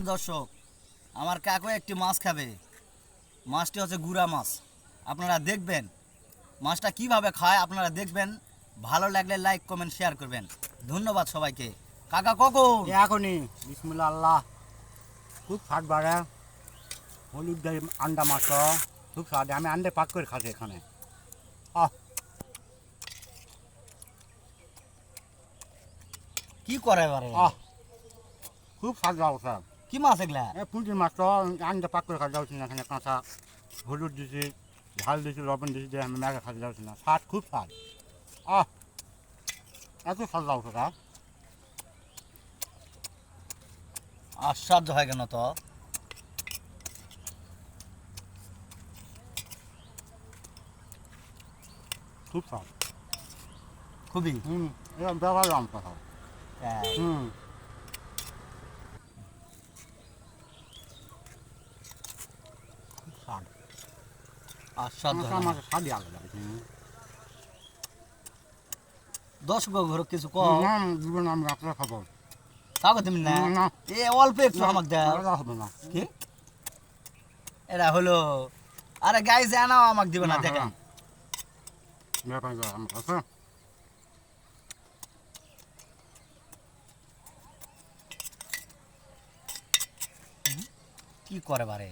দর্শক, আমার কাকু একটি মাছ খাবে। মাছটি হচ্ছে গুড়া মাছ। আপনারা দেখবেন মাছটা কিভাবে খায়, আপনারা দেখবেন। ভালো লাগলে লাইক কমেন্ট শেয়ার করবেন। ধন্যবাদ সবাইকে। কাকা কখন? এখনই বিসমুল্লাহ আল্লাহ খুব স্বাদ বাড়ে হলুদ দিয়ে আন্ডা মাছ খুব স্বাদ আমি আন্ডে পাক করে খাচ্ছি এখানে আহ কি করে এবারে? আহ খুব স্বাদ লাগছে কি মাছ এগুলা? পুঁটির মাছ তো আন্ডা পাক করে খাওয়া যাচ্ছে না এখানে কাঁচা হলুদ দিছি ঝাল দিছি লবণ দিছি দিয়ে আমি মেঘে খাওয়া যাচ্ছে না স্বাদ খুব স্বাদ আহ এত স্বাদ লাগছে তা আশ্চর্য হয় কেন তো? খুব স্বাদ খুবই। এরকম ব্যবহার দাম কথা হ্যাঁ। খুব স্বাদ আশ্চর্য হয় আমার না? স্বাদই আলাদা দর্শক ঘর কিছু কম জীবন আমি রাত্রে খাবো কাকু তুমি না না এ অল্প একটু আমাকে দাও। আলাদা হবে না কি এরা হলো? আরে গাই জানাও আমাকে দিবে না, দেখেন। আমার কাছে কি করে বারে?